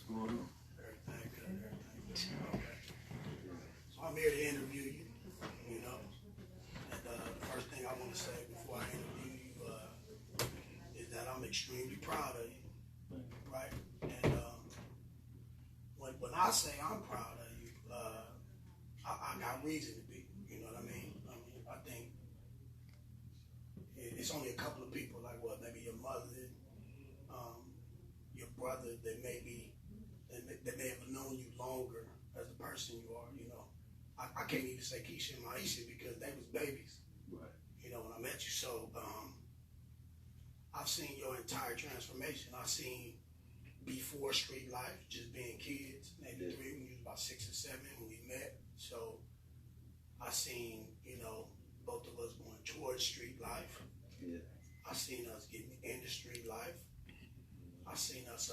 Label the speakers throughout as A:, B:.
A: going on?
B: Everything good. Okay. So I'm here to interview you, you know. And the first thing I want to say before I interview you is that I'm extremely proud of you, right? And when I say I'm proud of you, I got reason to be, you know what I mean? I think it's only a couple of people, like what, maybe your mother, your brother that may have known you longer as the person you are, you know. I can't even say Keisha and Maisha because they was babies,
A: Right.
B: you know, when I met you. So I've seen your entire transformation. I've seen before street life, just being kids, maybe 3 when you was about 6 or 7 when we met. So I seen, you know, both of us going towards street life.
A: Yeah.
B: I seen us getting into street life. I seen us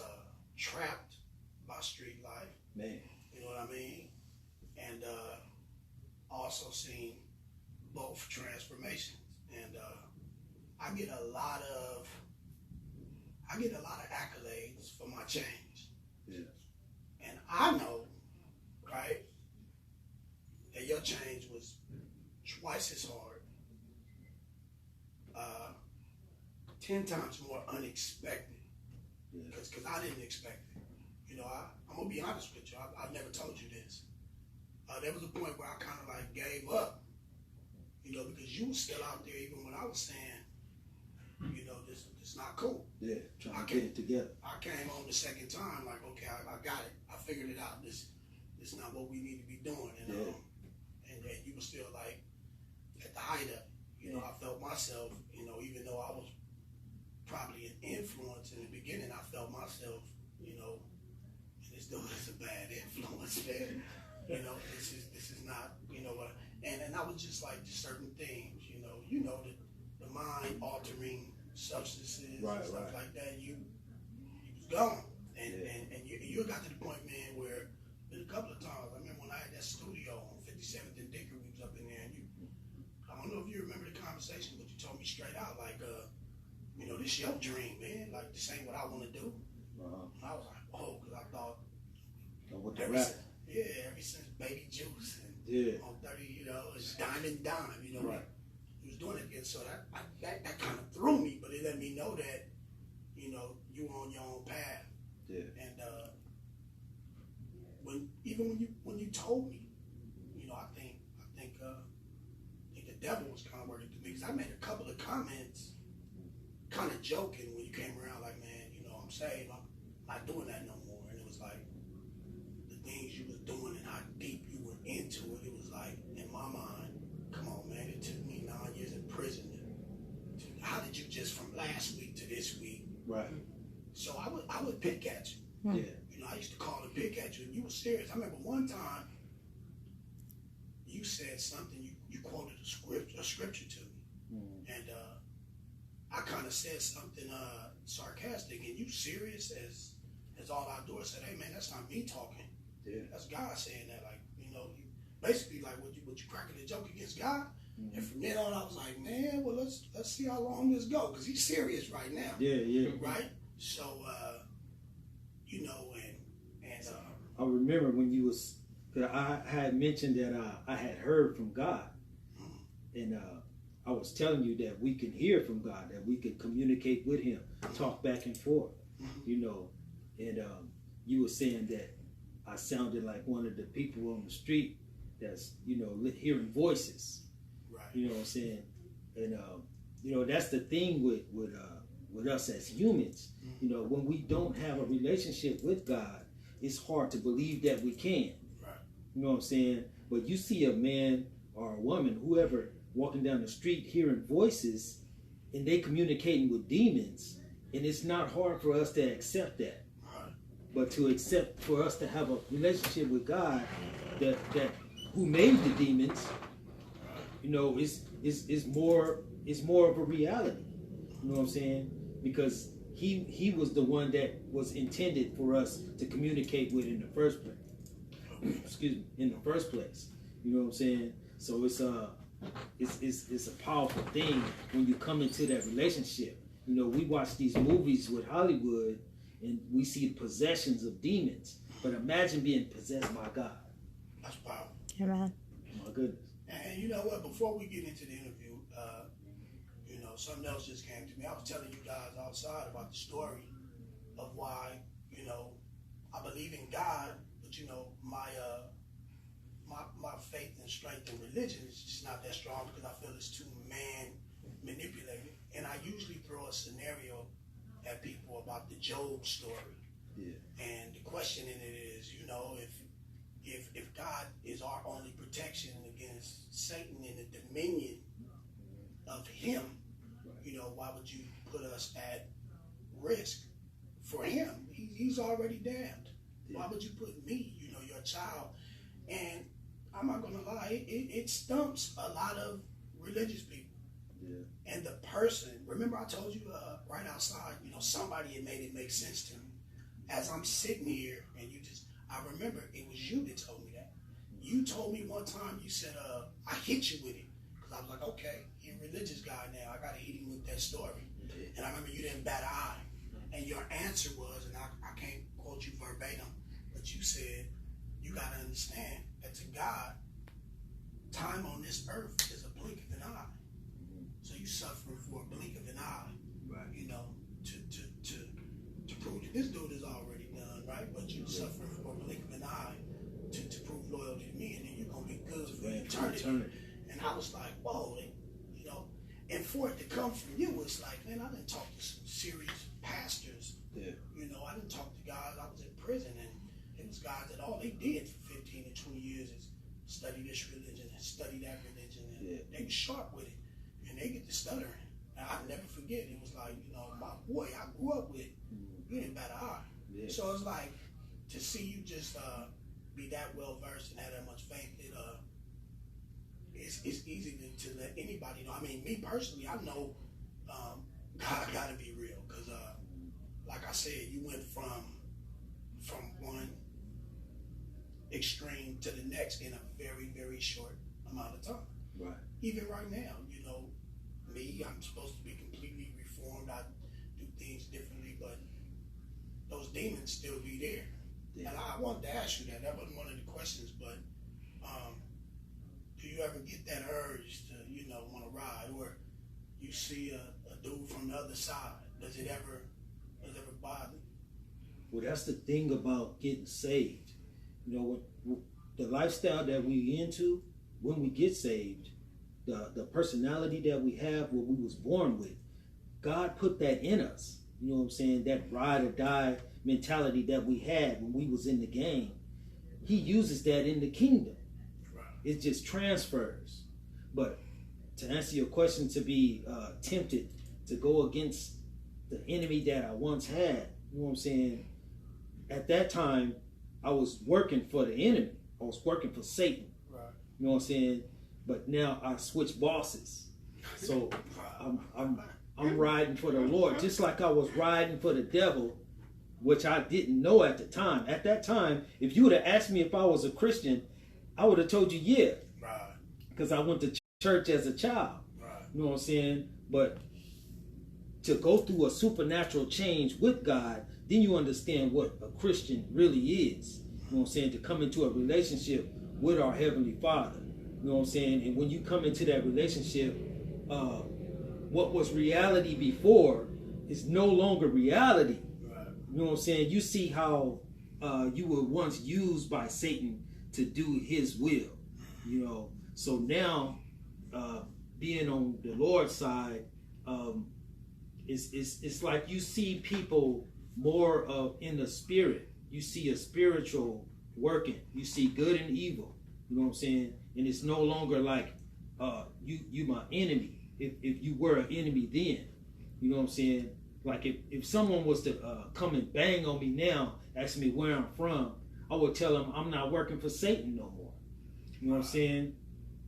B: trapped by street life.
A: Man.
B: You know what I mean? And also seen both transformations. And I get a lot of accolades for my change.
A: Yeah.
B: And I know, right, that your change was twice as hard, 10 times more unexpected. Because I didn't expect it. You know, I'm going to be honest with you. I've never told you this. There was a point where I kind of like gave up, you know, because you were still out there even when I was saying, you know, this not cool.
A: Yeah, trying to get it together.
B: I came home the second time like, okay, I got it. I figured it out. This is not what we need to be doing. And, and you were still like at the height of it. You know, I felt myself, you know, even though I was probably an influence in the beginning, I felt myself, you know, and this dude is a bad influence, man. You know, this is not, you know, and I was just like certain things, you know, the mind altering substances and stuff like that. You was gone, and you got to the point, man, where a couple of times. I remember when I had that studio on 57th and Dicker, we was up in there, and I don't know if you remember the conversation, but you told me straight out, like, you know, this your dream, man. Like, this ain't what I want to do. And I was like, whoa, because I thought, ever since Baby Juice and on 30, you know, it's Dime, you know, he was doing it again. So that kind of threw me, but it let me know that, you know, you were on your own path. Yeah. And when you told me, you know, I think the devil was kind of working through me, because I made a couple of comments, kind of joking when you came around, like, man, you know, I'm saved, I'm not doing that no more. And it was like the things you was doing and how deep you were into it. It was like, in my mind, come on, man, it took me 9 years in prison. How did you just from last week to this week? Right. So I would pick at you. Yeah. You know, I used to call and pick at you, and you were serious. I remember one time you said something, you quoted a scripture to me. And I kind of said something sarcastic, and you serious as all I do. I said, hey man, that's not me talking. Yeah. That's God saying that, like, you know, basically like what you cracking a joke against God. And from then on, I was like, man, well, let's see how long this goes, because he's serious right now. Yeah. Right? So, you know, and
A: I remember when you was, I had mentioned that I had heard from God, and I was telling you that we can hear from God, that we can communicate with Him, talk back and forth, you know, and you were saying that I sounded like one of the people on the street that's, you know, hearing voices. You know what I'm saying? And, you know, that's the thing with us as humans. You know, when we don't have a relationship with God, it's hard to believe that we can. You know what I'm saying? But you see a man or a woman, whoever, walking down the street hearing voices, and they communicating with demons, and it's not hard for us to accept that. But to accept, for us to have a relationship with God that who made the demons, you know, is more of a reality. You know what I'm saying? Because he was the one that was intended for us to communicate with in the first place. In the first place. You know what I'm saying? So it's a powerful thing when you come into that relationship. You know, we watch these movies with Hollywood, and we see possessions of demons. But imagine being possessed by God.
B: That's powerful.
C: Amen.
A: My goodness.
B: And you know what? Before we get into the interview, something else just came to me. I was telling you guys outside about the story of why, I believe in God, but my faith and strength in religion is just not that strong because I feel it's too man manipulated. And I usually throw a scenario at people about the Job story.
A: Yeah.
B: And the question in it is, if God is our only protection against Satan and the dominion of him, why would you put us at risk for him? He's already damned.
A: Yeah.
B: Why would you put me, your child? And I'm not going to lie, it stumps a lot of religious people.
A: Yeah.
B: And the person, remember I told you right outside, somebody had made it make sense to me. As I'm sitting here, and I remember it was you that told me that. You told me one time, you said, I hit you with it. Because I was like, okay, you're a religious guy now. I got to hit him with that story.
A: Yeah.
B: And I remember you didn't bat an eye. And your answer was, and I can't quote you verbatim, but you said, you got to understand that to God, time on this earth is a blink of an eye. So you suffering for a blink of an eye,
A: right?
B: To prove that this dude is already done, right? But you're suffering for a blink of an eye to prove loyalty to me, and then you're gonna be good for eternity. And I was like, whoa, and for it to come from you, it's like, man, I didn't talk to some serious pastors.
A: Yeah.
B: I didn't talk to guys. I was in prison, and it was guys that all they did for 15 to 20 years is study this religion and study that religion, and they were sharp with it, and they get to stuttering. And I'll never forget, it was like, my boy I grew up with, you didn't bat an eye. Yeah. So it's like, to see you just be that well versed and have that much faith, it's easy to let anybody know. I mean, me personally, I know God got to be real, because like I said, you went from one extreme to the next in a very, very short amount of time.
A: Right.
B: Even right now, me, I'm supposed to be completely reformed. I do things differently, but those demons still be there. Yeah. And I wanted to ask you that. That wasn't one of the questions, but do you ever get that urge to, want to ride, or you see a dude from the other side? Does it ever bother you?
A: Well, that's the thing about getting saved. The lifestyle that we into when we get saved, the personality that we have, what we was born with, God put that in us. You know what I'm saying? That ride or die mentality that we had when we was in the game. He uses that in the kingdom. Right. It just transfers. But to answer your question, to be tempted to go against the enemy that I once had, you know what I'm saying? At that time, I was working for the enemy. I was working for Satan. Right. You know what I'm saying? But now I switch bosses. So I'm riding for the Lord, just like I was riding for the devil, which I didn't know at the time. At that time, if you would have asked me if I was a Christian, I would have told you yeah. Right. Because I went to church as a child. Right. You know what I'm saying? But to go through a supernatural change with God, then you understand what a Christian really is. You know what I'm saying? To come into a relationship with our Heavenly Father. You know what I'm saying? And when you come into that relationship, what was reality before is no longer reality. Right. You know what I'm saying? You see how you were once used by Satan to do his will. So now being on the Lord's side, it's like you see people more in the spirit. You see a spiritual working. You see good and evil. You know what I'm saying? And it's no longer like you my enemy. If you were an enemy then, you know what I'm saying? Like if someone was to come and bang on me now, ask me where I'm from, I would tell them I'm not working for Satan no more. You know what I'm saying?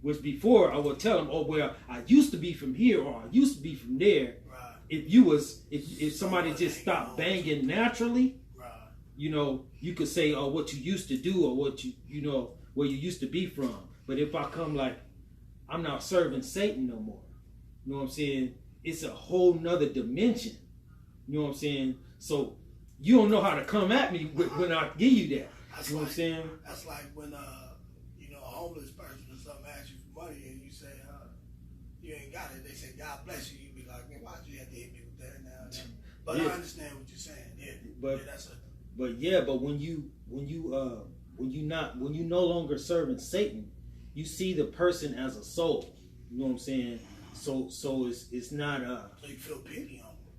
A: Which before I would tell them, oh well, I used to be from here or I used to be from there. Right. If somebody just stopped banging naturally, right. You could say, oh, what you used to do or what where you used to be from. But if I come like I'm not serving Satan no more, you know what I'm saying? It's a whole nother dimension. You know what I'm saying? So you don't know how to come at me when I give you that.
B: That's
A: You know what I'm saying?
B: That's like when you know, a homeless person or something asks you for money and you say you ain't got it. They say God bless you. You be like, man, why'd you have to hit me with that now? But I understand what you're saying. Yeah,
A: but when you no longer serving Satan, you see the person as a soul. You know what I'm saying? So it's not
B: so you feel pity on them.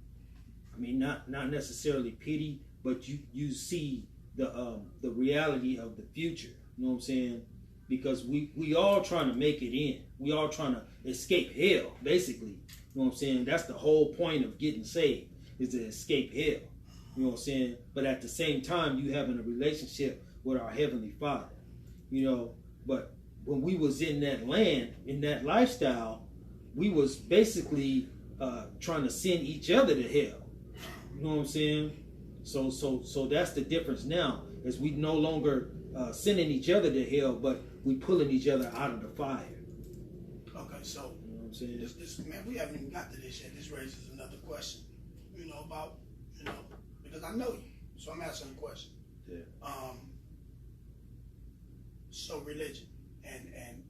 A: I mean, not necessarily pity, but you see the reality of the future. You know what I'm saying? Because we all trying to make it in. We all trying to escape hell, basically. You know what I'm saying? That's the whole point of getting saved, is to escape hell. You know what I'm saying? But at the same time, you having a relationship with our Heavenly Father. You know, but when we was in that land, in that lifestyle, we was basically trying to send each other to hell. You know what I'm saying? So that's the difference now, is we no longer sending each other to hell, but we pulling each other out of the fire.
B: Okay, so
A: you know what I'm saying?
B: This man, we haven't even got to this yet. This raises another question. You know, about, you know, because I know you, so I'm asking a question.
A: Yeah.
B: So religion and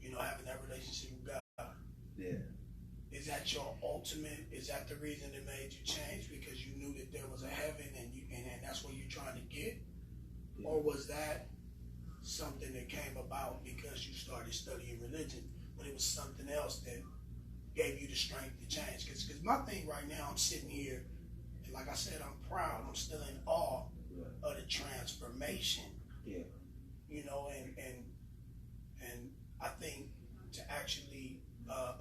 B: you know, having that relationship with God.
A: Yeah.
B: Is that your ultimate? Is that the reason it made you change, because you knew that there was a heaven and that's what you're trying to get? Yeah. Or was that something that came about because you started studying religion, but it was something else that gave you the strength to change? Because my thing right now, I'm sitting here, and like I said, I'm proud. I'm still in awe of the transformation.
A: Yeah.
B: You know, and I think to actually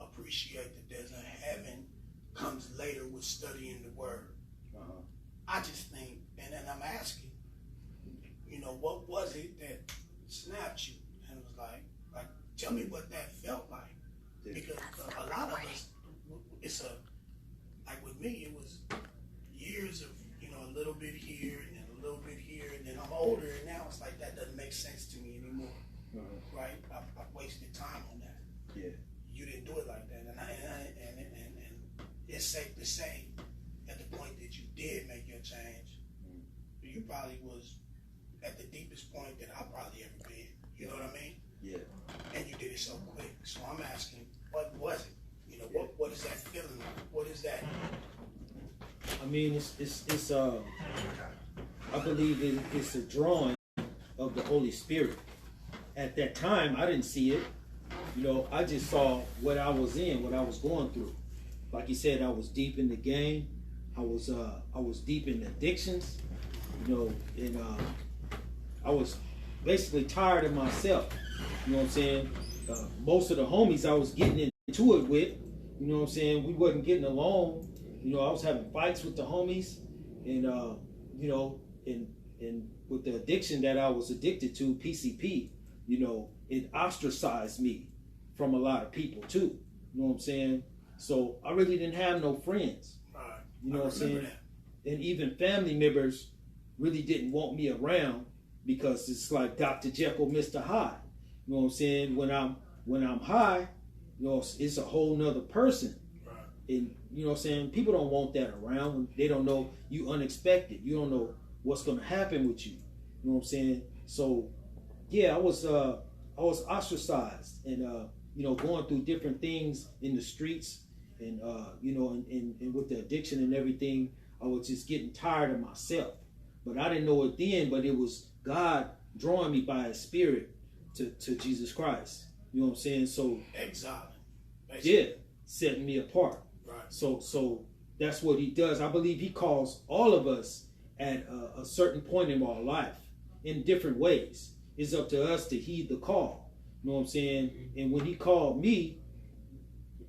B: appreciate that there's a heaven comes later with studying the Word.
A: Uh-huh.
B: I just think, and then I'm asking, you know, what was it that snapped you? And it was like tell me what that felt like. Yeah. Because a lot of us, it's like with me, it was years of, you know, a little bit here and then a little bit here, and then I'm older, and now it's like that doesn't make sense to me anymore. Uh-huh. Right? I've wasted time on that.
A: Yeah. You
B: didn't do it like that, and it's safe to say, at the point that you did make your change, you probably was at the deepest point that I've probably ever been. You know what I mean?
A: Yeah.
B: And you did it so quick. So I'm asking, what was it? You know, what is that feeling like? What is that?
A: I mean, it's I believe it's a drawing of the Holy Spirit. At that time, I didn't see it. You know, I just saw what I was in, what I was going through. Like you said, I was deep in the game. I was deep in addictions. You know, and I was basically tired of myself. You know what I'm saying? Most of the homies I was getting into it with, you know what I'm saying, we wasn't getting along. You know, I was having fights with the homies, and you know, and with the addiction that I was addicted to, PCP, you know, it ostracized me from a lot of people too. You know what I'm saying? So I really didn't have no friends. You know what I'm saying? And even family members really didn't want me around, because it's like Dr. Jekyll, Mr. Hyde. You know what I'm saying? When I'm high, you know, it's a whole nother person. And you know what I'm saying? People don't want that around when they don't know you unexpected. You don't know what's gonna happen with you. You know what I'm saying? So yeah, I was ostracized, and you know, going through different things in the streets, and you know, and with the addiction and everything, I was just getting tired of myself. But I didn't know it then, but it was God drawing me by His Spirit to Jesus Christ. You know what I'm saying? So
B: exile.
A: Yeah, setting me apart.
B: Right.
A: So that's what He does. I believe He calls all of us at a certain point in our life in different ways. It's up to us to heed the call. You know what I'm saying? And when He called me,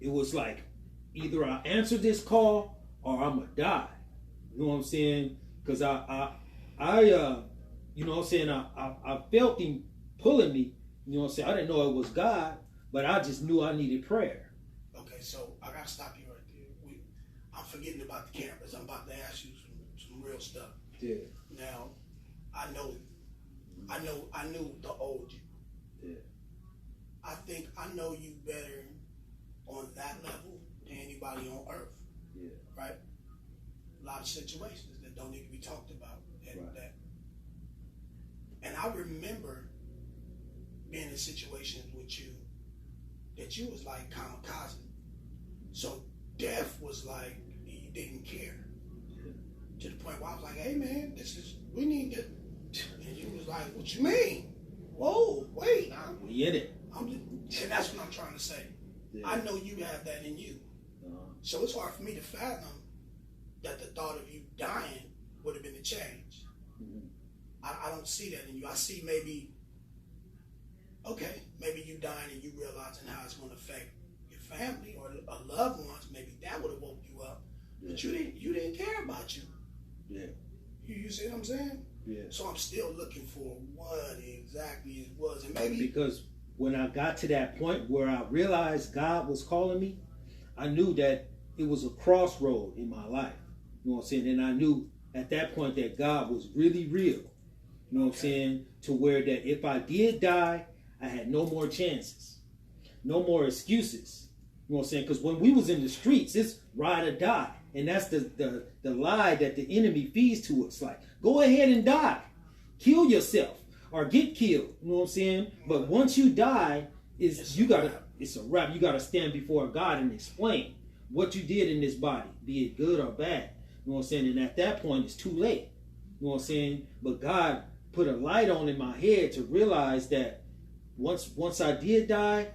A: it was like, either I answer this call or I'm gonna die. You know what I'm saying? Because I you know what I'm saying, I felt Him pulling me. You know what I'm saying? I didn't know it was God, but I just knew I needed prayer.
B: Okay, so I gotta stop you right there. I'm forgetting about the cameras. I'm about to ask you some real stuff.
A: Yeah.
B: Now, I knew the old you.
A: Yeah.
B: I think I know you better on that level than anybody on earth.
A: Yeah.
B: Right? A lot of situations that that don't need to be talked about.
A: Right.
B: And I remember being in situations with you that you was like kamikaze. So death was like, you didn't care.
A: Yeah.
B: To the point where I was like, hey man, we need to. And you was like, what you mean? Whoa, wait.
A: We in it.
B: And that's what I'm trying to say. Yeah. I know you have that in you. So it's hard for me to fathom that the thought of you dying would have been a change. Mm-hmm. I don't see that in you. I see maybe you dying and you realizing how it's going to affect your family or loved ones. Maybe that would have woke you up. Yeah. But you didn't care about you.
A: Yeah.
B: You see what I'm saying?
A: Yeah.
B: So I'm still looking for what exactly it was. And maybe
A: because when I got to that point where I realized God was calling me, I knew that it was a crossroad in my life. You know what I'm saying? And I knew at that point that God was really real. You know what I'm saying? To where that if I did die, I had no more chances. No more excuses. You know what I'm saying? Because when we was in the streets, it's ride or die. And that's the lie that the enemy feeds to us. Like, go ahead and die. Kill yourself or get killed. You know what I'm saying? But once you die, it's a wrap. You gotta stand before God and explain what you did in this body, be it good or bad. You know what I'm saying? And at that point, it's too late. You know what I'm saying? But God put a light on in my head to realize that once I did die,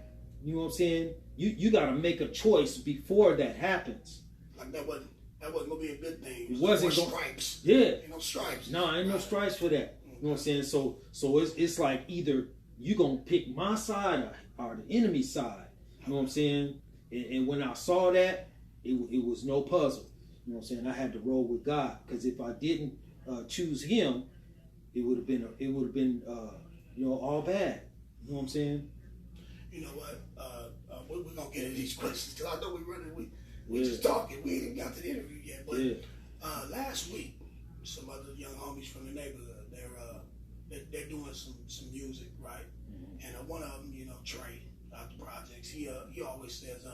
A: you know what I'm saying? You got to make a choice before that happens.
B: Like that wasn't gonna be a good thing.
A: It wasn't
B: stripes.
A: Yeah.
B: Ain't no stripes.
A: No, ain't no stripes for that. You know what I'm saying? So it's like either you gonna pick my side or the enemy side. You know what I'm saying? And when I saw that, it was no puzzle. You know what I'm saying? I had to roll with God, because if I didn't choose Him, it would have been all bad. You know what I'm saying?
B: You know what? We're gonna get into these questions because I know we just talking. We ain't even got to the interview yet. But last week, some other young homies from the neighborhood, they're doing some music, right? Mm-hmm. And one of them, Trey, out the projects, he always says,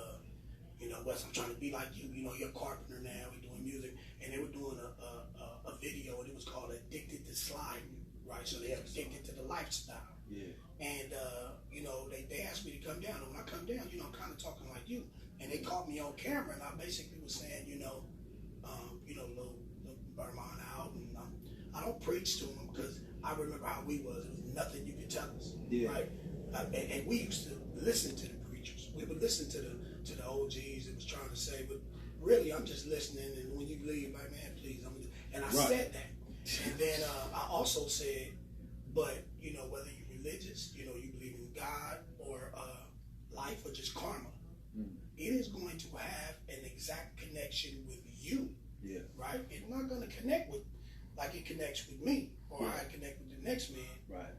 B: Wes, I'm trying to be like you. You're a carpenter now. We're doing music, and they were doing a video, and it was called "Addicted to Sliding," right? So they're addicted to the lifestyle.
A: Yeah. And
B: they asked me to come down, and when I come down, I'm kind of talking like you, and they caught me on camera, and I basically was saying, little Burmont out, and I don't preach to them because I remember how we was. It was nothing you could tell us, right? And we used to listen to the preachers. We would listen to the OGs that was trying to say, but really, I'm just listening. And when you leave, like, man, please, I said that, and then I also said, but whether you're religious, you believe in God or life or just karma, it is going to have an exact connection with you. Yeah. Right? It's not going to connect with like it connects with me or I connect with the next man. Right.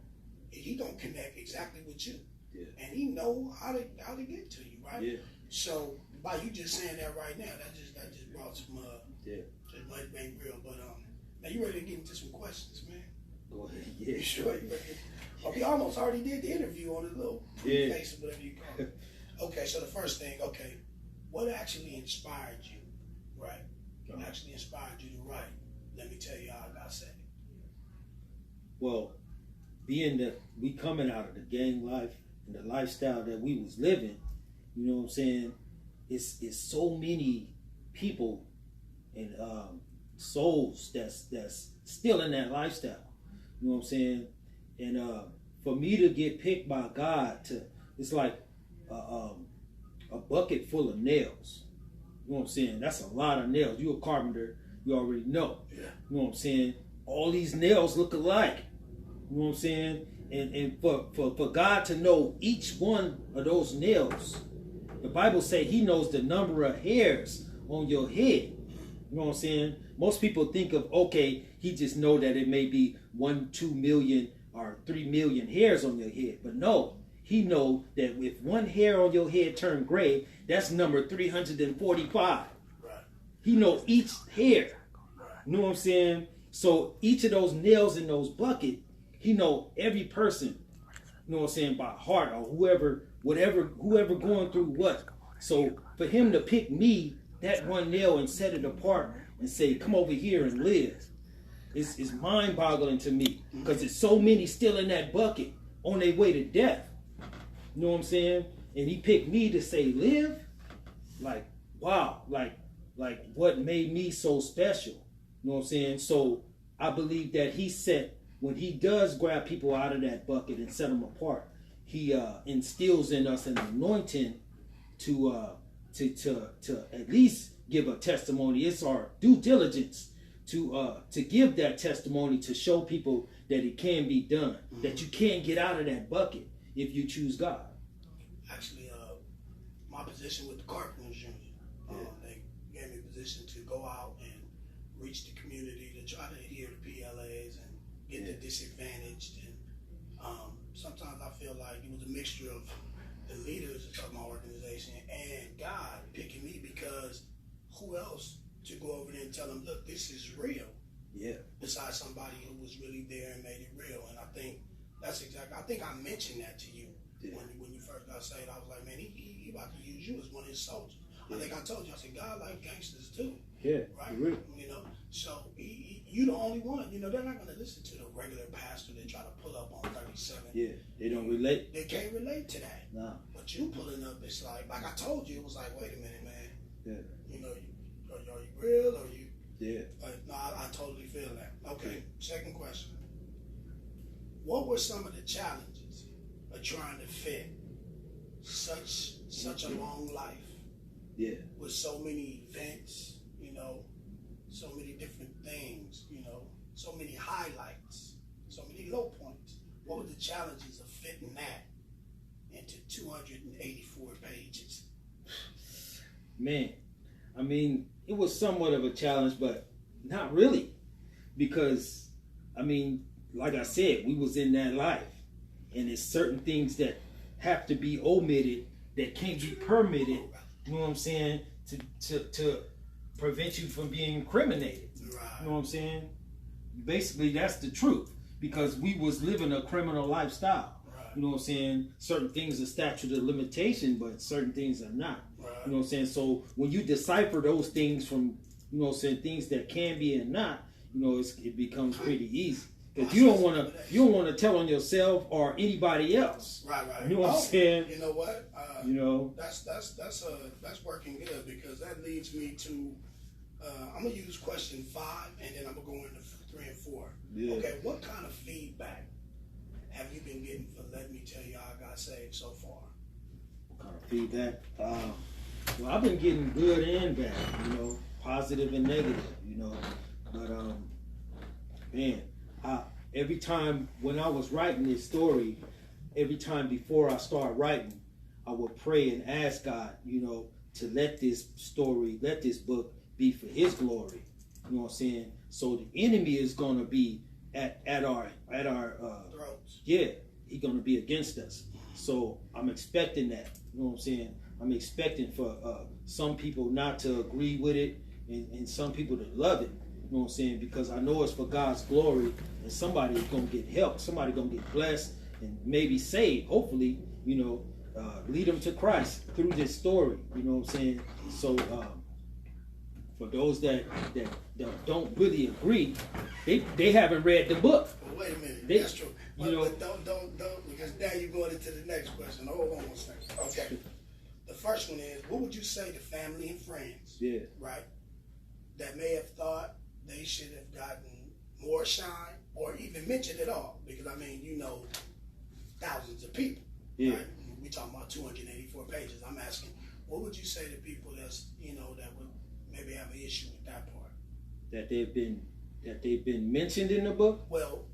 B: He don't connect exactly with you. Yeah. And he know how to get to you, right? Yeah. So by you just saying that right now, that just brought some just might make real. But now you ready to get into some questions, man?
A: Go ahead. Yeah.
B: You sure? You ready? We almost already did the interview on the little face or whatever you call it. Okay, so the first thing, what actually inspired you, right? What actually inspired you to write? Let me tell you how I got saved.
A: Well, being that we coming out of the gang life and the lifestyle that we was living, you know what I'm saying? It's so many people and souls that's still in that lifestyle. You know what I'm saying? And for me to get picked by God it's like a bucket full of nails. You know what I'm saying? That's a lot of nails. You a carpenter, you already know. Yeah. You know what I'm saying? All these nails look alike. You know what I'm saying? And for God to know each one of those nails, the Bible say He knows the number of hairs on your head. You know what I'm saying? Most people think of, He just know that it may be 1, 2 million or 3 million hairs on your head. But no, He know that if one hair on your head turn gray, that's number 345. Right. He know each hair. Right. You know what I'm saying? So each of those nails in those buckets, He know every person, you know what I'm saying, by heart or whoever going through what. So for Him to pick me, that one nail, and set it apart and say, come over here and live. it's mind-boggling to me because there's so many still in that bucket on their way to death. You know what I'm saying? And he picked me to say live. Like, wow, like what made me so special? You know what I'm saying? So I believe that he set, when he does grab people out of that bucket and set them apart, he instills in us an anointing to at least give a testimony. It's our due diligence to give that testimony, to show people that it can be done, that you can't get out of that bucket if you choose God.
B: Actually, my position with the Carpenters Union, they gave me a position to go out and reach the community, to try to adhere to PLAs and get the disadvantaged. And sometimes I feel like it was a mixture of the leaders of my organization and God picking me, because who else to go over there and tell them, look, this is real?
A: Yeah. Besides
B: somebody who was really there and made it real. And I think that's exactly, I think I mentioned that to you when you first got saved. I was like, man, he about to use you as one of his soldiers. I think I told you, I said, God like gangsters too.
A: Yeah.
B: Right?
A: Really.
B: You know, so you the only one. You know, they're not going to listen to the regular pastor that try to pull up on 37.
A: Yeah, they don't relate.
B: They can't relate to that.
A: No.
B: But you pulling up, it's like I told you, it was like, wait a minute, man.
A: Yeah.
B: You know, are you real or you?
A: Yeah.
B: No, I totally feel that. Okay, second question. What were some of the challenges of trying to fit such a long life?
A: Yeah. With
B: so many events, you know, so many different things, you know, so many highlights, so many low points. What were the challenges of fitting that into 284 pages?
A: Man, I mean, it was somewhat of a challenge, but not really. Because, I mean, like I said, we was in that life. And there's certain things that have to be omitted that can't be permitted, you know what I'm saying, to prevent you from being incriminated.
B: Right.
A: You know what I'm saying? Basically, that's the truth. Because we was living a criminal lifestyle. Right. You know what I'm saying? Certain things are statute of limitation, but certain things are not. Right. You know what I'm saying? So when you decipher those things from, you know what I'm saying, things that can be and not, you know, it becomes pretty easy. Because you don't want to tell on yourself or anybody else.
B: Right.
A: You know what I'm saying?
B: You know what?
A: You know,
B: that's working good, because that leads me to I'm gonna use question 5 and then I'm gonna go into 3 and 4. Yeah. Okay, what kind of feedback have you been getting for Let Me Tell You How I Got Saved so far?
A: What kind of feedback? Well, I've been getting good and bad, you know, positive and negative, you know. But man, every time when I was writing this story, every time before I start writing, I would pray and ask God, you know, to let this story, let this book be for His glory. You know what I'm saying? So the enemy is going to be at our
B: throats.
A: Yeah, he's going to be against us. So I'm expecting that. You know what I'm saying? I'm expecting for some people not to agree with it and some people to love it. You know what I'm saying? Because I know it's for God's glory, and somebody is going to get help. Somebody going to get blessed and maybe saved. Hopefully, you know, lead them to Christ through this story. You know what I'm saying? So for those that don't really agree, they haven't read the book.
B: Well, wait a minute. That's true. But don't, because now you're going into the next question. Hold on one second. Okay. The first one is, what would you say to family and friends?
A: Yeah.
B: Right? That may have thought they should have gotten more shine or even mentioned it all. Because, I mean, you know, thousands of people.
A: Yeah.
B: Right? We're talking about 284 pages. I'm asking, what would you say to people that's, you know, that would maybe have an issue with that part?
A: That they've been mentioned in the book?
B: Well,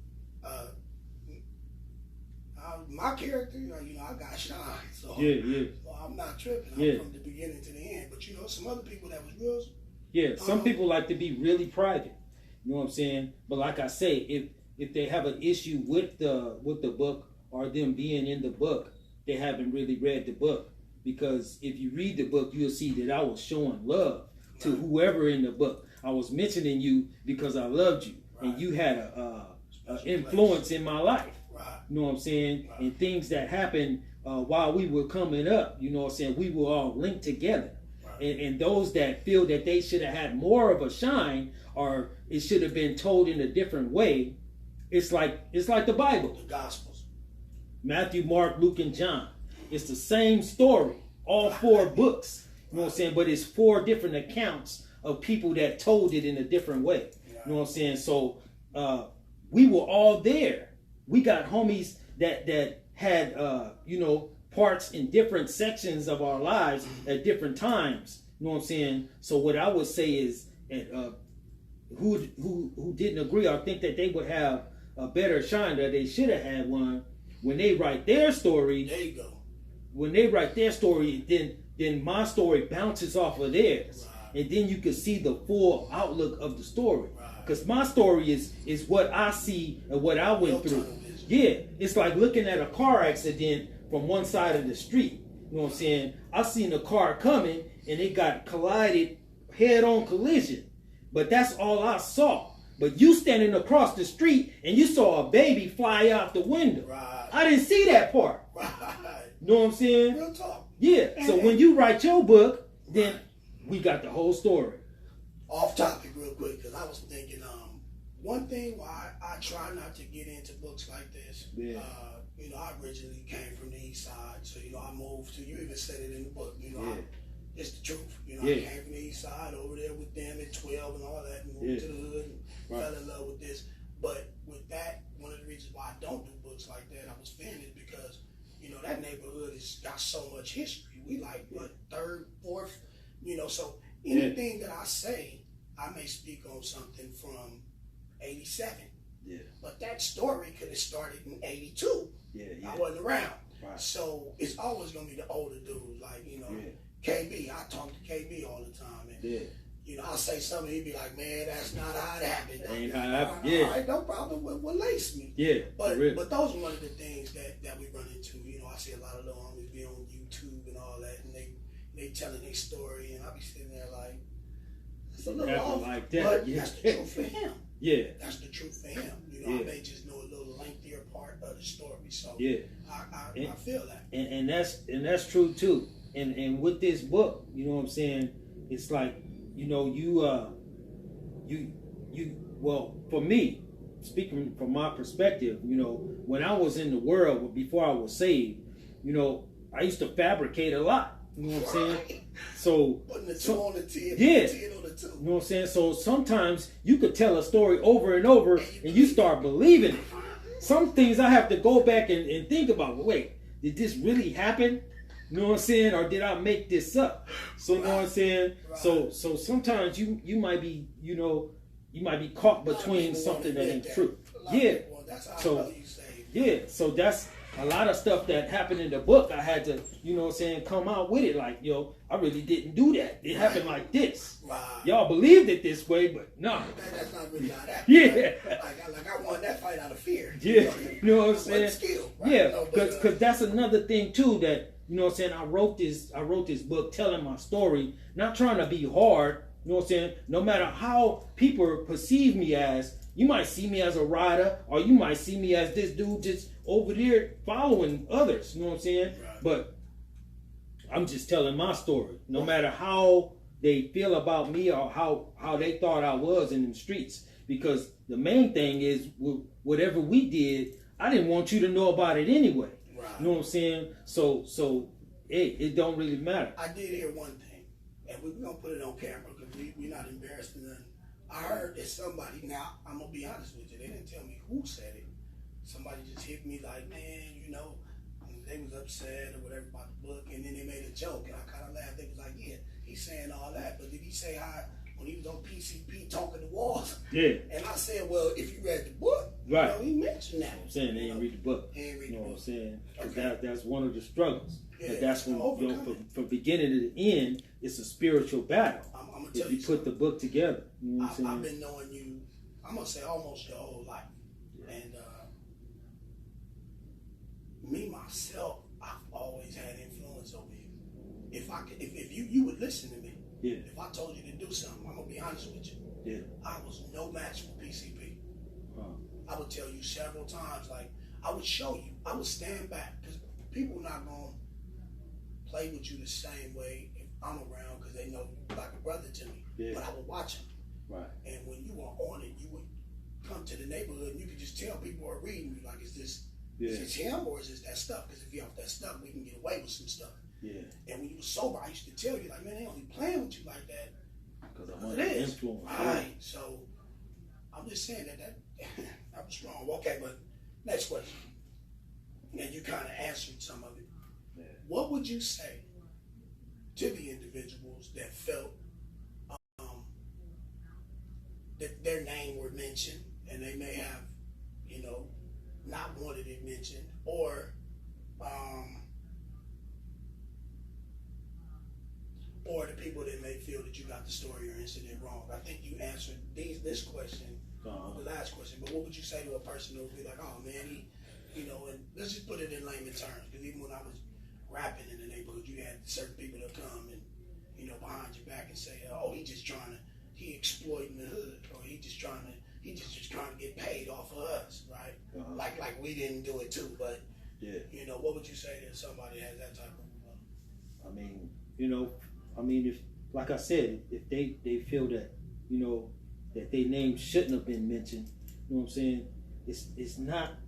B: my character, you know, I got shine. So,
A: yeah.
B: So I'm not tripping. I'm from the beginning to the end. But, you know, some other people that was real.
A: Yeah, some people like to be really private. You know what I'm saying? But like I say, if they have an issue with the book or them being in the book, they haven't really read the book. Because if you read the book, you'll see that I was showing love to whoever in the book. I was mentioning you because I loved you, and you had a influence in my life. You know what I'm saying? Right. And things that happened while we were coming up, you know what I'm saying? We were all linked together. Right. And those that feel that they should have had more of a shine, or it should have been told in a different way. It's like the Bible.
B: The Gospels.
A: Matthew, Mark, Luke, and John. It's the same story. All 4 books. You know what I'm saying? But it's 4 different accounts of people that told it in a different way. You know what I'm saying? So we were all there. We got homies that had parts in different sections of our lives at different times. You know what I'm saying? So what I would say is, who didn't agree, I think that they would have a better shine, that they should have had one when they write their story.
B: There you go.
A: When they write their story, then my story bounces off of theirs, and then you can see the full outlook of the story. Because my story is what I see and what I went through. Yeah, it's like looking at a car accident from one side of the street. You know what I'm saying? I seen a car coming and it got collided, head-on collision. But that's all I saw. But you standing across the street and you saw a baby fly out the window.
B: Right.
A: I didn't see that part.
B: Right.
A: You know what I'm saying?
B: Real talk.
A: Yeah. So when you write your book, then we got the whole story.
B: Off topic real quick, because I was thinking, one thing why I try not to get into books like this, I originally came from the East Side, so, I moved to, you even said it in the book, it's the truth. I came from the East Side, over there with them at 12 and all that, and moved to the hood and fell in love with this. But with that, one of the reasons why I don't do books like that, I was feeling it because, that neighborhood has got so much history. We like, third, fourth, so anything that I say, I may speak on something from 87. Yeah. But that story could have started in 82. Yeah. I wasn't around. Right. So it's always going to be the older dudes, like, KB. I talk to KB all the time. And, I'll say something, he'd be like, man, that's not how it happened.
A: Ain't how it happened. Yeah.
B: All right, no problem. Well, lace me.
A: Yeah.
B: But those are one of the things that we run into. I see a lot of little homies be on YouTube and all that, and they telling their story, and I be sitting there like, it's a little off,
A: like that.
B: But that's the truth for him.
A: Yeah.
B: That's the truth for him. I may just know a little lengthier part of the story. So I feel that. And
A: that's true too. And with this book, you know what I'm saying, it's like, well, for me, speaking from my perspective, when I was in the world before I was saved, I used to fabricate a lot. You know what I'm saying? So
B: putting the 2 on the 10,
A: yeah.
B: 10 on the 2.
A: You know what I'm saying? So sometimes you could tell a story over and over and you start believing it. Some things I have to go back and think about. Wait, did this really happen? You know what I'm saying? Or did I make this up? So you know what I'm saying? Right. So sometimes you might be, you might be caught between something that ain't true. Yeah. So yeah, so that's a lot of stuff that happened in the book. I had to, come out with it like, I really didn't do that. It happened like this. Right. Y'all believed it this way, but no.
B: That's not really how that happened.
A: Yeah.
B: Like I won that fight out of fear.
A: Yeah. You know what I'm saying?
B: Skill, right?
A: Yeah, because that's another thing too that, you know what I'm saying, I wrote this book telling my story, not trying to be hard, you know what I'm saying? No matter how people perceive me as, you might see me as a rider, or you might see me as this dude just over there following others, you know what I'm saying? Right. But I'm just telling my story. No matter how they feel about me or how they thought I was in the streets. Because the main thing is, whatever we did, I didn't want you to know about it anyway. Right. You know what I'm saying? So it don't really matter.
B: I did hear one thing, and we're going to put it on camera because we're not embarrassed or nothing. I heard that somebody, now I'm going to be honest with you, they didn't tell me who said it. Somebody just hit me like, man, they was upset or whatever about the book, and then they made a joke, and I kind of laughed. They was like, yeah, he's saying all that, but did he say how when he was on PCP talking to walls?
A: Yeah.
B: And I said, well, if you read the book,
A: right,
B: he mentioned that.
A: I'm saying they didn't read the book.
B: They didn't read
A: you know
B: the book.
A: What I'm saying?
B: Okay.
A: That's one of the struggles.
B: Yeah,
A: but that's when from beginning to the end, it's a spiritual battle.
B: I'm gonna tell
A: if you put the book together. You know what I'm saying?
B: I've been knowing you, I'm gonna say almost your whole life. Yeah. And me myself, I've always had influence over you. If you would listen to me, yeah. If I told you to do something, I'm gonna be honest with you.
A: Yeah.
B: I was no match for PCP. I would tell you several times, like I would show you, I would stand back because people not gonna play with you the same way if I'm around because they know you like a brother to me. Yeah. But I would watch them.
A: Right.
B: And when you were on it, you would come to the neighborhood and you could just tell people are reading you, like, is this him or is this that stuff? Because if you're off that stuff, we can get away with some stuff.
A: Yeah.
B: And when you were sober, I used to tell you, like, man, they only playing with you like that.
A: Because I'm under influence.
B: Right. So I'm just saying that I was wrong. Okay, but next question. And you kind of answered some of it.
A: Yeah.
B: What would you say to the individuals that felt that their name were mentioned and they may have, not wanted it mentioned, or the people that may feel that you got the story or incident wrong? I think you answered this question, the last question, but what would you say to a person who would be like, oh man, he, and let's just put it in layman terms, because even when I was rapping in the neighborhood, you had certain people that come and, behind your back and say, oh, he exploiting the hood, or he just trying to get paid off of us, right? Like we didn't do it too, but what would you say to somebody that has that type of?
A: If, like I said, if they feel that, that their name shouldn't have been mentioned, you know what I'm saying? It's not,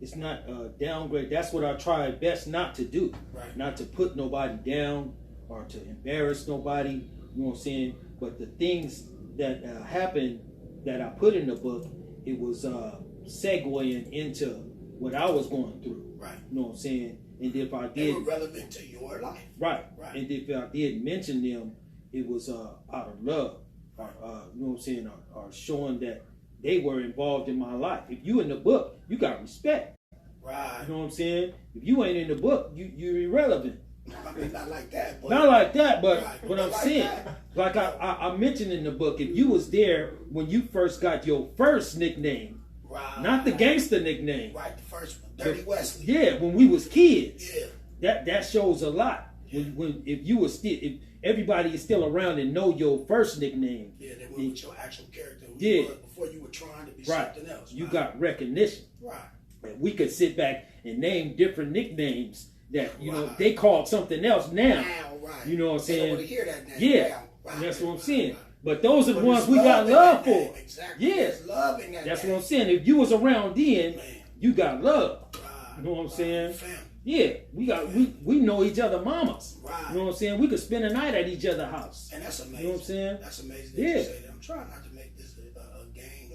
A: it's not a downgrade. That's what I try best not to do.
B: Right.
A: Not to put nobody down or to embarrass nobody, you know what I'm saying? But the things that happened that I put in the book, it was segueing into what I was going through.
B: Right.
A: You know what I'm saying? And if I did,
B: they were relevant to your life.
A: Right. And if I did mention them, it was out of love, or, you know what I'm saying, or showing that they were involved in my life. If you in the book, you got respect.
B: Right.
A: You know what I'm saying? If you ain't in the book, you're irrelevant.
B: I mean, not like that. But
A: not like that, but
B: right.
A: what I'm
B: like
A: saying,
B: that.
A: like I mentioned in the book, if you was there when you first got your first nickname,
B: right.
A: not the gangster nickname.
B: Right, the first one, Dirty Wesley.
A: Yeah, when we was kids.
B: Yeah.
A: That shows a lot.
B: Yeah.
A: When if you was still, if everybody is still around and know your first nickname.
B: Yeah, they went with your actual character. Before you were trying to be something else.
A: You got recognition.
B: Right.
A: And we could sit back and name different nicknames that they called something else now.
B: Right.
A: You know what I'm saying?
B: They don't want to hear that name.
A: Yeah.
B: Right.
A: That's what I'm saying. But those are the ones we got love for.
B: Exactly.
A: Yeah.
B: There's love in that
A: That's
B: name.
A: what I'm saying. If you was around then,
B: Man.
A: you got love.
B: Right.
A: You know what I'm saying?
B: Family.
A: Yeah. We know each other mamas.
B: Right.
A: You know what I'm saying? We could spend a night at each other's house.
B: And that's amazing.
A: You know what I'm saying?
B: That's amazing that you say that. I'm trying not to make this a gang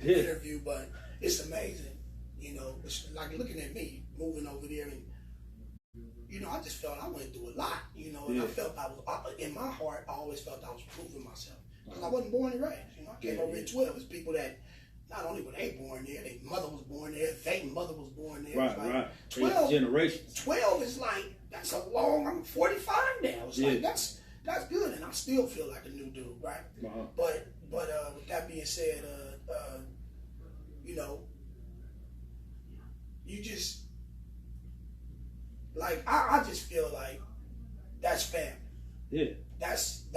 B: interview, but it's amazing. It's like looking at me moving over there, and I just felt I went through a lot. And I felt I was in my heart. I always felt I was proving myself because I wasn't born and raised. I came over at 12. It's people that not only were they born there, their mother was born there, their mother was born there.
A: Right.
B: 12
A: generations.
B: 12 is like that's a long. I'm 45 now. It's like that's good, and I still feel like a new dude, right? But with that being said, you just like I just feel like that's family.
A: Yeah.
B: That's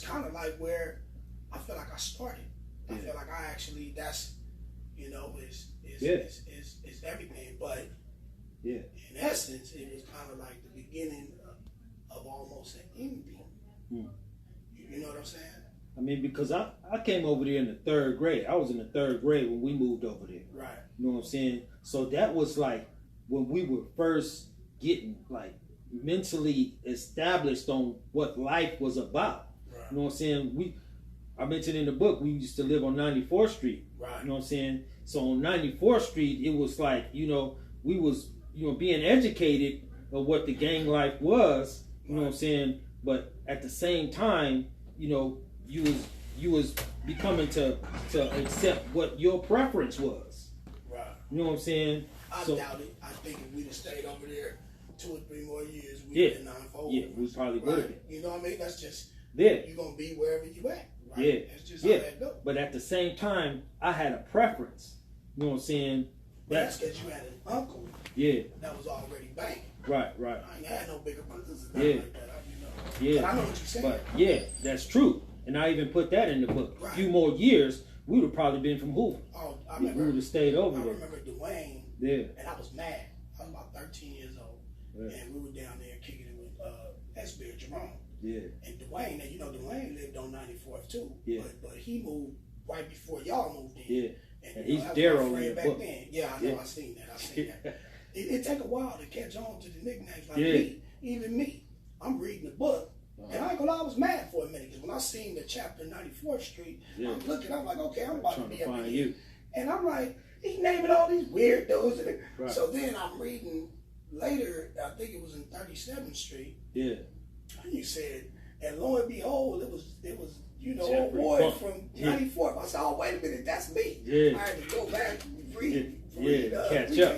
B: kind of like where I feel like I started. I feel like I actually is everything. But in essence, it was kind of like the beginning of almost an ending. You know what I'm saying?
A: I mean, because I came over there in the third grade. I was in the third grade when we moved over there.
B: Right.
A: You know what I'm saying? So that was like when we were first getting like mentally established on what life was about. Right. You know what I'm saying? I mentioned in the book, we used to live on 94th Street.
B: Right.
A: You know what I'm saying? So on 94th Street, it was like, we was, being educated of what the gang life was, you know what I'm saying? But at the same time, you was becoming to accept what your preference was. Right. You know what I'm saying?
B: I doubt it. I think if we'd have stayed over there 2 or 3 more years, we'd have been 9-4.
A: Yeah, we probably would have been.
B: You know what I mean? That's just,
A: you're
B: going to be wherever you at. Right?
A: Yeah.
B: That's just how that goes.
A: But at the same time, I had a preference. You know what I'm saying?
B: That's because you had an uncle that was already banking.
A: Right.
B: I ain't had no bigger brothers and like that.
A: Yeah.
B: But I know what you're saying.
A: But that's true. And I even put that in the book. Right. A few more years, we would have probably been from Hoover.
B: Oh, I remember.
A: We would have stayed over there.
B: I remember Dwayne.
A: Yeah.
B: And I was mad. I was about 13 years old. Yeah. And we were down there kicking it with S. Bear Jerome.
A: Yeah.
B: And Dwayne, Dwayne lived on 94th too.
A: Yeah.
B: But he moved right before y'all moved in.
A: Yeah. And he's
B: that was
A: Daryl
B: my friend
A: in the
B: back
A: book.
B: then. Yeah, I know. I seen that. It take a while to catch on to the nicknames. Like me, even me. I'm reading the book. And I ain't gonna lie, I was mad for a minute because when I seen the chapter 94th Street, I'm looking, I'm like, okay, I'm about to be up in here. And I'm like, he's naming all these weird dudes. Right. So then I'm reading later, I think it was in 37th Street.
A: Yeah.
B: He said, and lo and behold, it was old boy from 94th. I said, oh, wait a minute, that's me.
A: Yeah.
B: I had to go back and read
A: catch up.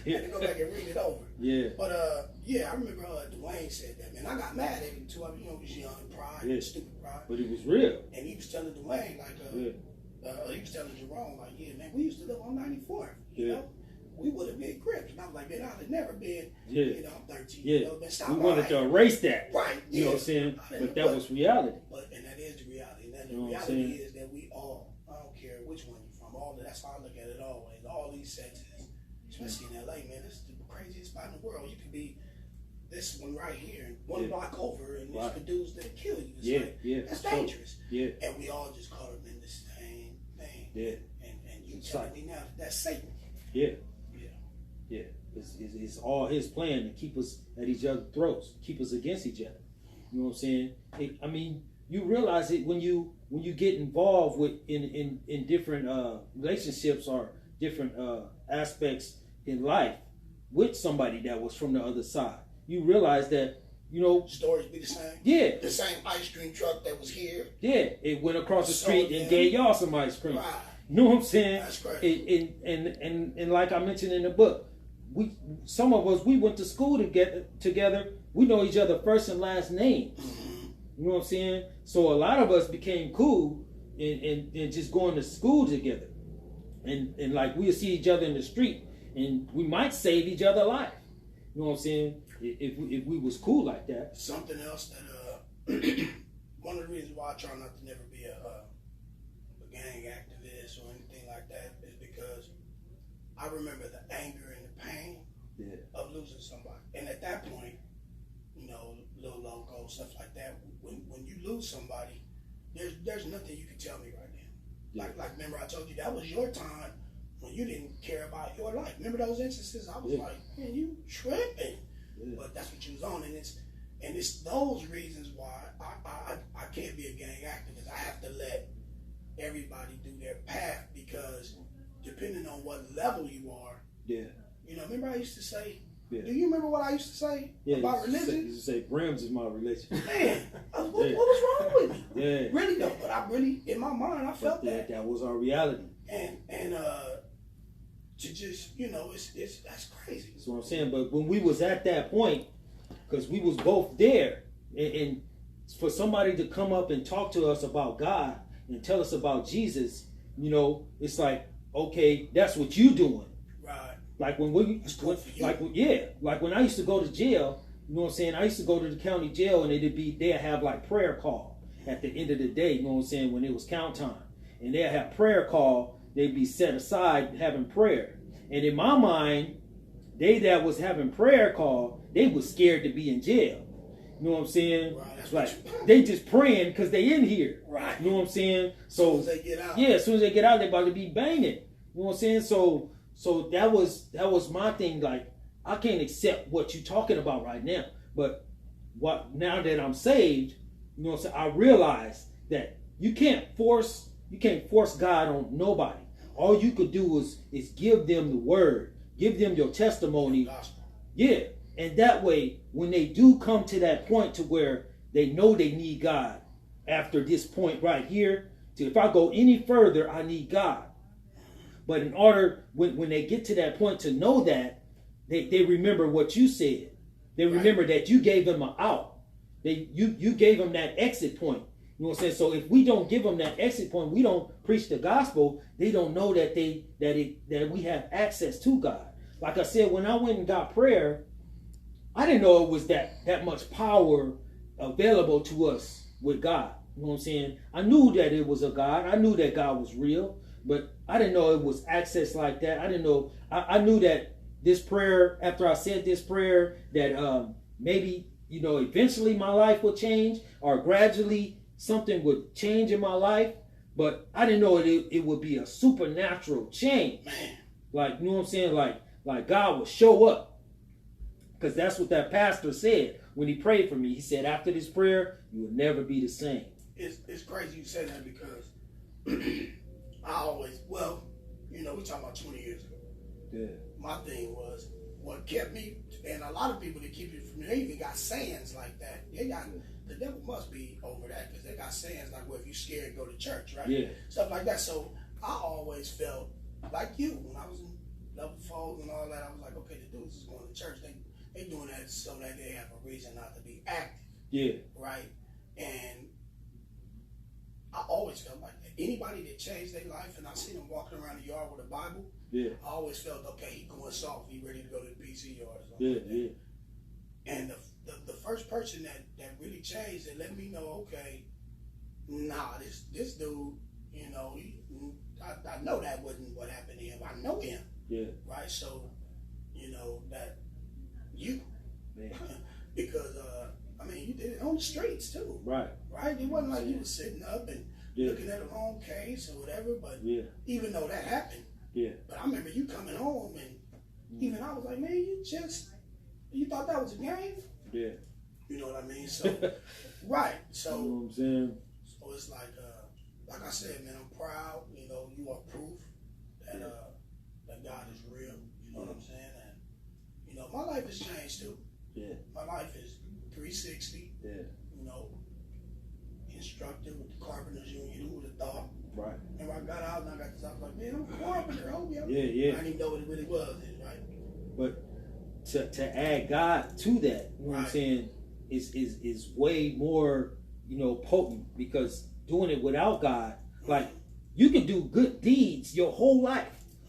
B: I had to go back and read it over.
A: Yeah.
B: But I remember Dwayne said that, man. I got mad at him too. He was young, pride, stupid pride.
A: But it was real.
B: And he was telling Dwayne, he was telling Jerome, like, yeah, man, we used to live on 94th. You know? We would have been Crips. And I was like, man, I'd have never been, I'm 13.
A: Yeah.
B: Man, stop
A: we wanted to erase that.
B: Right.
A: You know what I'm saying? But that was reality.
B: And that is the reality. And then the reality is that we all, I don't care which one you're from, that's how I look at it always. All these sexes, especially in LA, man, this is the craziest spot in the world. You could be this one right here and one block over, and it's the dudes that kill you. It's that's dangerous.
A: Yeah.
B: And we all just caught up in the same thing.
A: Yeah.
B: And you telling me now that's Satan.
A: Yeah. It's all his plan to keep us at each other's throats, keep us against each other. You know what I'm saying? You realize it when you get involved with in different relationships or different aspects in life with somebody that was from the other side. You realize that,
B: stories be the same.
A: Yeah.
B: The same ice cream truck that was here.
A: Yeah. It went across the street and gave y'all some ice cream.
B: Right.
A: You know what I'm saying?
B: That's crazy.
A: And like I mentioned in the book, some of us went to school together. We know each other first and last names.
B: Mm-hmm.
A: You know what I'm saying? So a lot of us became cool and just going to school together. And like we'll see each other in the street and we might save each other life. You know what I'm saying? If we was cool like that.
B: Something else that one of the reasons why I try not to never be a gang activist or anything like that is because I remember the anger and the pain of losing somebody. And at that point, little logo, stuff like that, when you lose somebody, there's nothing you can tell me right now. Like remember I told you that was your time when you didn't care about your life. Remember those instances? I was like, man, you tripping. But that's what you was on, and it's those reasons why I can't be a gang activist. I have to let everybody do their path because depending on what level you are, remember I used to say, do you remember what I used to say about religion?
A: You used to say, Brims is my religion.
B: Man, what was wrong with me?
A: Yeah.
B: Really though, but I really, in my mind, I felt that.
A: That was our reality.
B: And to just, that's crazy.
A: That's what I'm saying. But when we was at that point, because we was both there, and for somebody to come up and talk to us about God and tell us about Jesus, it's like, okay, that's what you doing.
B: Right.
A: Like when when I used to go to jail, you know what I'm saying? I used to go to the county jail and they'd have like prayer call at the end of the day, you know what I'm saying, when it was count time. And they'd have prayer call, they'd be set aside having prayer. And in my mind, they that was having prayer call, they was scared to be in jail. You know what I'm saying?
B: Right, that's
A: like they just praying because they in here.
B: Right.
A: You know what I'm saying? So
B: as soon as they get out.
A: Yeah, as soon as they get out, they about to be banging. You know what I'm saying? So that was my thing. Like, I can't accept what you're talking about right now. But now that I'm saved, you know what I'm saying, I realize that you can't force God on nobody. All you could do is give them the word, give them your testimony. Yeah. And that way, when they do come to that point to where they know they need God, after this point right here, if I go any further, I need God. But in order, when they get to that point to know that, they remember what you said. They remember that you gave them an out. You gave them that exit point. You know what I'm saying? So if we don't give them that exit point, we don't preach the gospel, they don't know that we have access to God. Like I said, when I went and got prayer, I didn't know it was that much power available to us with God. You know what I'm saying? I knew that it was a God. I knew that God was real, but I didn't know it was access like that. I didn't know. I knew that this prayer, after I said this prayer, that maybe eventually my life would change, or gradually something would change in my life. But I didn't know it would be a supernatural change.
B: Man.
A: Like, you know what I'm saying? Like God would show up. Because that's what that pastor said when he prayed for me. He said, after this prayer, you will never be the same.
B: It's crazy you say that, because I always, we talking about 20 years ago.
A: Yeah.
B: My thing was, what kept me, and a lot of people that keep it from me, they even got sayings like that. The devil must be over that, because they got sayings like, well, if you're scared, go to church, right?
A: Yeah.
B: Stuff like that. So I always felt like you, when I was in level 4 and all that, I was like, okay, the dudes is going to church. They doing that so that they have a reason not to be active.
A: Yeah.
B: Right? And I always felt like that. Anybody that changed their life, and I see them walking around the yard with a Bible,
A: yeah,
B: I always felt, okay, he going soft, he ready to go to the PC yard or something.
A: Yeah,
B: like that.
A: yeah.
B: And the first person that really changed and let me know, okay, nah, this dude, I know that wasn't what happened to him. I know him.
A: Yeah.
B: Right? So, that you,
A: man.
B: because you did it on the streets too.
A: Right.
B: Right? It wasn't like you was sitting up and looking at a wrong case or whatever, but even though that happened, but I remember you coming home and even I was like, man, you thought that was a game?
A: Yeah.
B: You know what I mean? So, right. So,
A: you know what I'm saying?
B: So it's like I said, man, I'm proud. You are proof that that God is real. You know what I'm saying? And my life has changed too. Yeah. My life is 360. Yeah. Instructor with the Carpenters Union. Who would have thought? Right. And when I got out and I got this, I was like, man, I'm a carpenter. Oh yeah. Yeah. I didn't even know what it really was then, right?
A: But to add God to that, you know what I'm saying, is way more, potent, because doing it without God, like, you can do good deeds your whole life.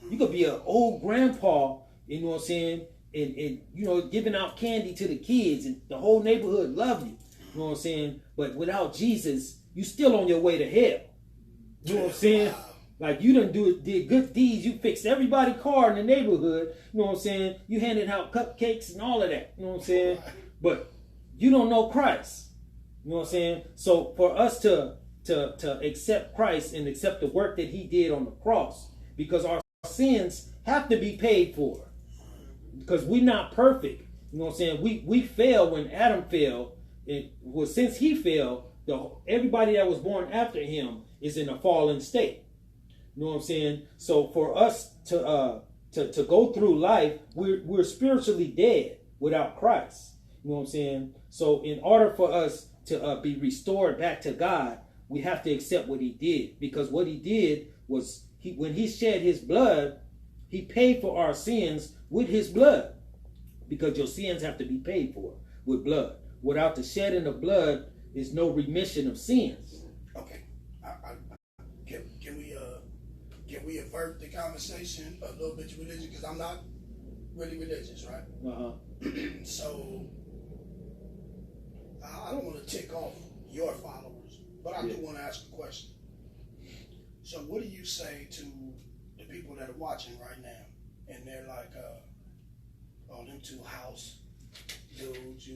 A: You could be an old grandpa, you know what I'm saying, and giving out candy to the kids and the whole neighborhood love you. You know what I'm saying? But without Jesus, you still on your way to hell. You know what I'm saying? Wow. Like, you did good deeds. You fixed everybody's car in the neighborhood. You know what I'm saying? You handed out cupcakes and all of that. You know what I'm saying? But you don't know Christ. You know what I'm saying? So for us to accept Christ and accept the work that he did on the cross, because our sins have to be paid for. Because we're not perfect. You know what I'm saying? We fail when Adam fell. Since he fell, everybody that was born after him is in a fallen state. You know what I'm saying? So for us to go through life, we're spiritually dead without Christ. You know what I'm saying? So in order for us to be restored back to God, we have to accept what he did. Because what he did was, when he shed his blood, he paid for our sins with his blood. Because your sins have to be paid for with blood. Without the shedding of blood, there's no remission of sins.
B: Okay. Can we avert the conversation a little bit to religion? Because I'm not really religious, right? So I don't want to tick off your followers, but I do want to ask a question. So what do you say to the people that are watching right now, and they're like, oh, them two house dudes,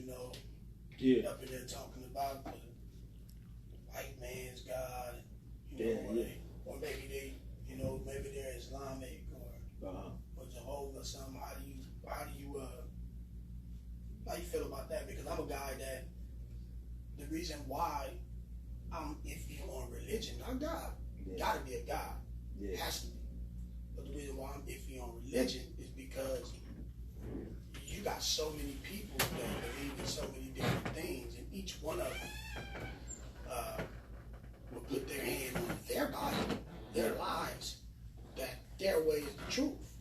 B: up in there talking about the white man's God, or maybe they, maybe they're Islamic or Jehovah or something. How do you feel about that? Because I'm a guy that the reason why I'm iffy on religion, not God, gotta be a God, it has to be. But the reason why I'm iffy on religion is because you got so many people that believe in so many different things, and each one of them will put their hand on their body, their lives, that their way is the truth.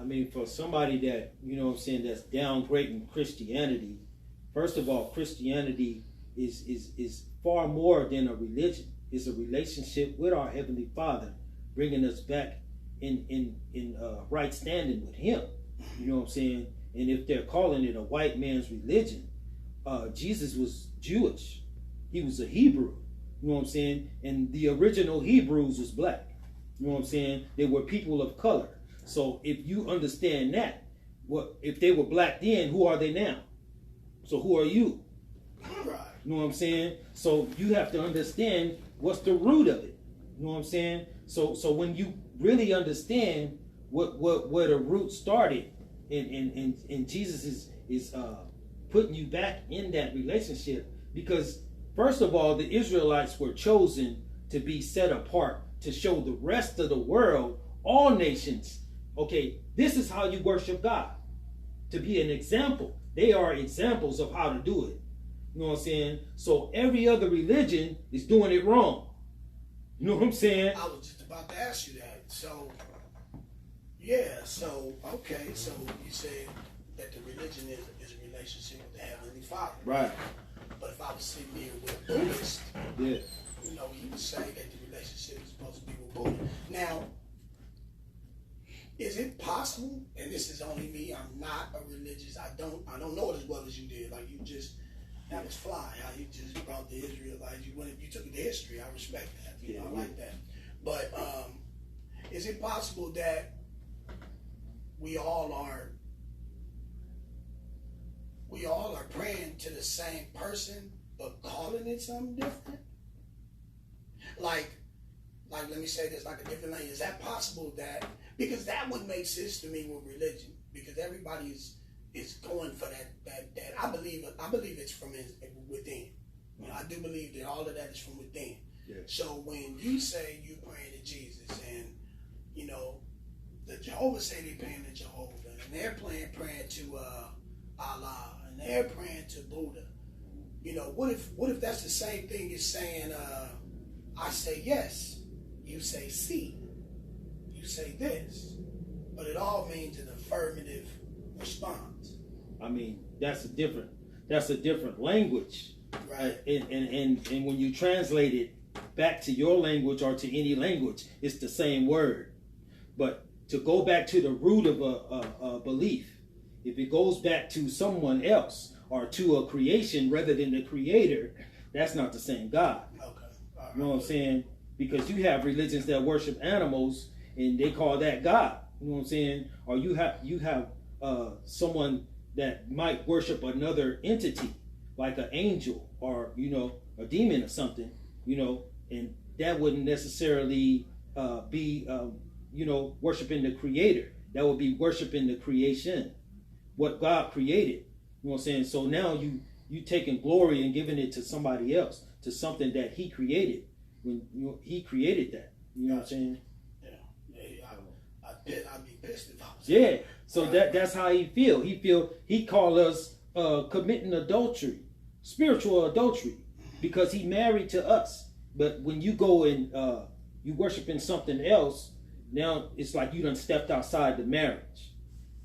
A: I mean, for somebody that, that's downgrading Christianity, first of all, Christianity is far more than a religion. It's a relationship with our Heavenly Father, bringing us back in right standing with him. You know what I'm saying? And if they're calling it a white man's religion, Jesus was Jewish. He was a Hebrew. You know what I'm saying? And the original Hebrews was black. You know what I'm saying? They were people of color. So if you understand that, if they were black then, who are they now? So who are you?
B: Right.
A: You know what I'm saying? So you have to understand what's the root of it. You know what I'm saying? So when you really understand where the root started, and Jesus is putting you back in that relationship, because first of all, the Israelites were chosen to be set apart to show the rest of the world, all nations, okay, this is how you worship God. To be an example. They are examples of how to do it. You know what I'm saying? So every other religion is doing it wrong. You know what I'm saying?
B: I was just about to ask you that. So, yeah, so, okay, so you said that the religion is a relationship with the Heavenly Father.
A: Right.
B: But if I was sitting here with a Buddhist,
A: yeah,
B: you know, he would say that the relationship is supposed to be with Buddha. Now, is it possible, and this is only me, I'm not a religious, I don't know it as well as you did. Like, you just, that was fly, how you just brought the Israelites, you took it to history, I respect that, you know, I like that. But is it possible that we all are praying to the same person, but calling it something different? Like, let me say this, like a different language. Is that possible that, because that would make sense to me with religion, because everybody is going for that I believe it's from within. You know, I do believe that all of that is from within.
A: Yeah.
B: So when you say you praying to Jesus, and you know, the Jehovah say they praying to Jehovah, and they're praying to Allah, and they're praying to Buddha. You know, what if that's the same thing as saying, I say yes, you say see, you say this, but it all means an affirmative response.
A: I mean, that's a different language,
B: right?
A: And when you translate it back to your language or to any language, it's the same word. But to go back to the root of a belief, if it goes back to someone else or to a creation rather than the creator, that's not the same God.
B: Okay. Right.
A: You know what I'm saying? Because you have religions that worship animals and they call that God. You know what I'm saying? Or you have someone that might worship another entity, like an angel or, you know, a demon or something, you know, and that wouldn't necessarily be, you know, worshiping the creator. That would be worshiping the creation, what God created. You know what I'm saying? So now you taking glory and giving it to somebody else, to something that he created, when he created that. You know what I'm saying?
B: I'd be pissed if I was.
A: Yeah. So that's how he feel. He called us committing adultery, spiritual adultery, because he married to us. But when you go and you worshiping something else, now it's like you done stepped outside the marriage.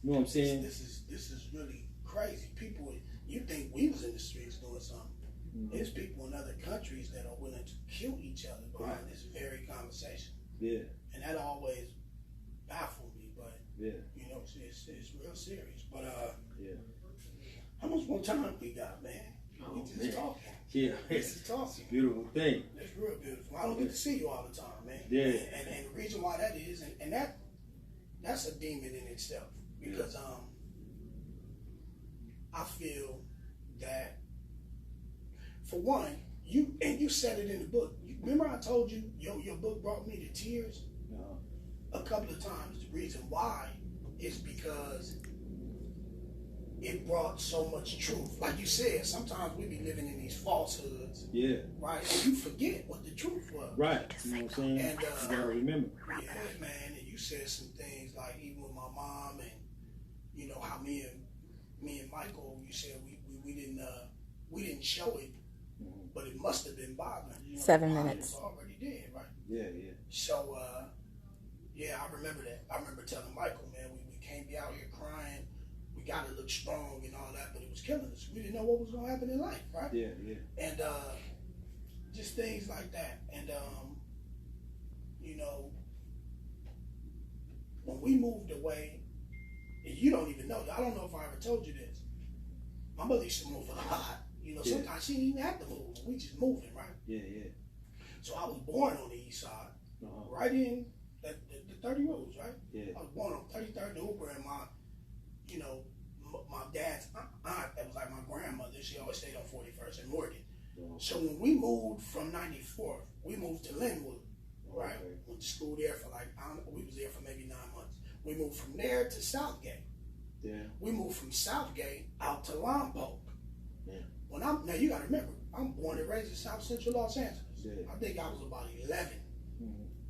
A: You know what I'm saying?
B: This is really crazy. People, you think we was in the streets doing something? Mm-hmm. There's people in other countries that are willing to kill each other behind this very conversation.
A: Yeah.
B: And that always baffled me, but
A: yeah,
B: you know, it's real serious. But
A: yeah.
B: How much more time we got, man? We just talking.
A: Yeah,
B: it's talking.
A: It's a beautiful thing.
B: It's real beautiful. I don't get to see you all the time, man.
A: Yeah.
B: And the reason why that is, and that's a demon in itself, because I feel that, for one, you said it in the book. Remember I told you your book brought me to tears a couple of times. The reason why is because it brought so much truth. Like you said, sometimes we be living in these falsehoods.
A: Yeah.
B: Right? And you forget what the truth was.
A: Right. You know what I'm saying?
B: And
A: you gotta remember.
B: Yeah, man. And you said some things like, even with my mom, and you know how me and Michael, you said we didn't show it, but it must have been bothering. You know,
C: 7 minutes.
B: Already did, right?
A: Yeah, yeah.
B: So yeah, I remember that. I remember telling Michael, man, we can't be out here crying. We gotta look strong and all that, but it was killing us. We didn't know what was gonna happen in life, right?
A: Yeah, yeah.
B: And just things like that. And you know, when we moved away, and you don't even know, I don't know if I ever told you this. My mother used to move a lot. You know, sometimes she didn't even have to move. We just moving, right?
A: Yeah, yeah.
B: So I was born on the east side, right in the 30 roads, right?
A: Yeah.
B: I was born on 33rd and Hooper, and my dad's aunt, that was like my grandmother, she always stayed on 41st and Morgan. So when we moved from 94th, we moved to Linwood, right?
A: Okay.
B: Went to school there for like, I don't know, we was there for maybe 9 months. We moved from there to Southgate.
A: Yeah.
B: We moved from Southgate out to Lompoc.
A: Yeah.
B: Now you gotta remember, I'm born and raised in South Central Los Angeles.
A: Yeah.
B: I think I was about 11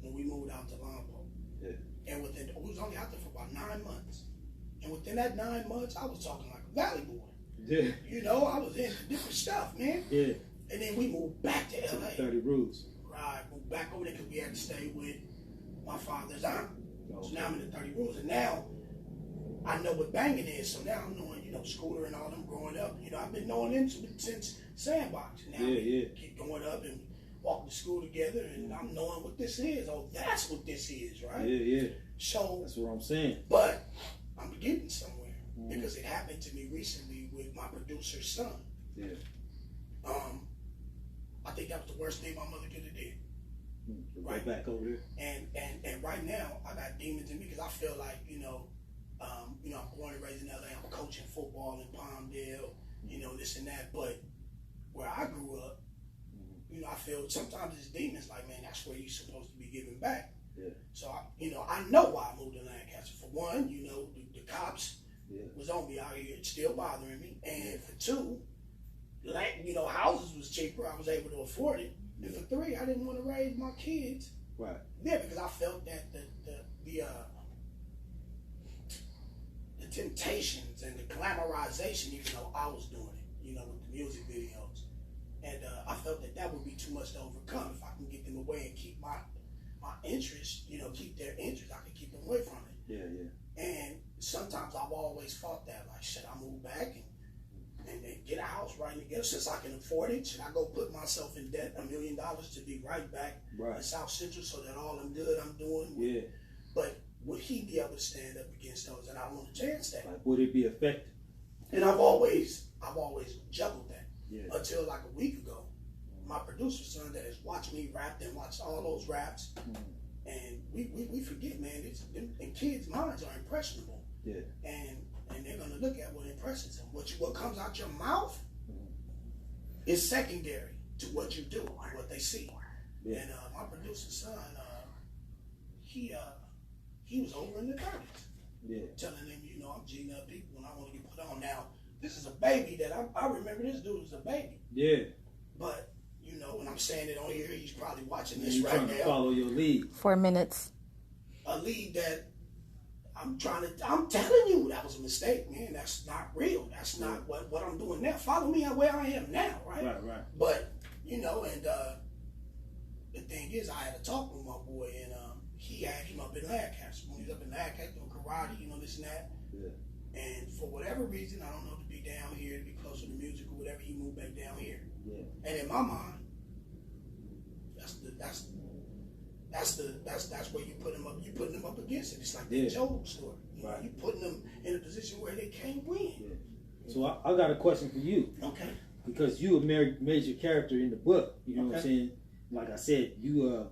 B: when we moved out to Lompoc.
A: Yeah.
B: And we was only out there for about 9 months. And within that 9 months, I was talking like a valley boy.
A: Yeah.
B: You know, I was into different stuff, man.
A: Yeah.
B: And then we moved back to LA.
A: 30 Roots.
B: Right, moved back over there because we had to stay with my father's aunt.
A: Okay.
B: So now I'm in the 30 Rules. And now I know what banging is. So now I'm knowing, Scooter and all them growing up. I've been knowing them since Sandbox. Now we keep going up and walking to school together, and I'm knowing what this is. Oh, that's what this is, right?
A: Yeah, yeah.
B: So
A: that's what I'm saying.
B: But I'm getting somewhere because it happened to me recently with my producer's son.
A: Yeah.
B: I think that was the worst thing my mother could have did.
A: Right back over there.
B: And right now I got demons in me because I feel like I'm born and raised in LA. I'm coaching football in Palmdale, this and that. But where I grew up, I feel sometimes it's demons. Like, man, that's where you're supposed to be giving back.
A: Yeah. So
B: I know why I moved to Lancaster. For one, the cops was on me out here. It's still bothering me. And for two, houses was cheaper. I was able to afford it. And for three, I didn't want to raise my kids.
A: Right.
B: Yeah, because I felt that the temptations and the glamorization, even though I was doing it, with the music videos. And I felt that would be too much to overcome. If I can get them away and keep my interest, keep their interest, I can keep them away from it.
A: Yeah, yeah.
B: And sometimes I've always felt that, like, should I move back and get a house right together since I can afford it? Should I go put myself in debt $1 million to be right back in South Central so that all I'm good I'm doing?
A: Yeah.
B: But would he be able to stand up against those? And I want to chance that.
A: Like, would it be effective?
B: And I've always juggled that until like a week ago. My producer's son that has watched me rap and watched all those raps, and we forget, man. And kids' minds are impressionable.
A: Yeah.
B: And they're gonna look at what impresses them. What comes out your mouth is secondary to what you do, what they see. Yeah. And my producer's son, he was over in the 30s. Yeah. Telling them, I'm G'ing up people when I want to get put on. Now, this is a baby that I remember this dude was a baby. Yeah. But, when I'm saying it on here, he's probably watching this right now.
A: To follow your lead.
C: 4 minutes.
B: A lead that I'm telling you, that was a mistake, man. That's not real. That's not what I'm doing now. Follow me where I am now, right?
A: Right.
B: But, and the thing is, I had a talk with my boy, and he had him up in Lancaster. When he was up in Lancaster doing karate, this and that. Yeah. And for whatever reason, I don't know, to be down here, to be closer to music or whatever, he moved back down here. Yeah. And in my mind, that's where you put them up. You putting them up against it. It's like the Job story. You putting them in a position where they can't win. Yeah.
A: So I got a question for you.
B: Okay.
A: Because you a major character in the book. You know what I'm saying? Like I said, you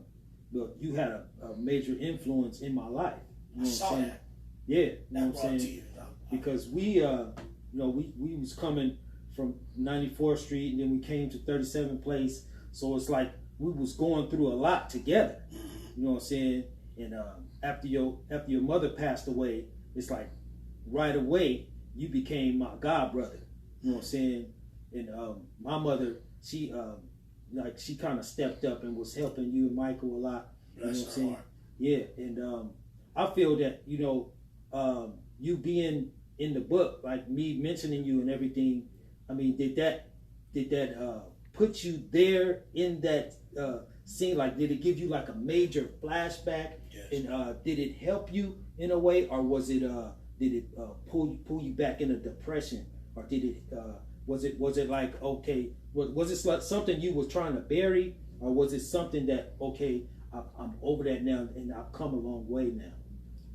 A: had a major influence in my life. You know
B: I saw that.
A: Yeah, you know what I'm saying? Because we was coming from 94th Street, and then we came to 37th Place. So it's like we was going through a lot together. You know what I'm saying? And after your mother passed away, it's like right away you became my god brother. You know what I'm saying? And my mother, she kind of stepped up and was helping you and Michael a lot. You know what I'm saying? Yeah, and I feel that you being in the book, like me mentioning you and everything. I mean, did that put you there in that scene? Like, did it give you like a major flashback? Yes. And did it help you in a way, or was it did it pull you back into depression, or did it was it like, okay, was it like something you were trying to bury, or was it something that, okay, I'm over that now and I've come a long way now?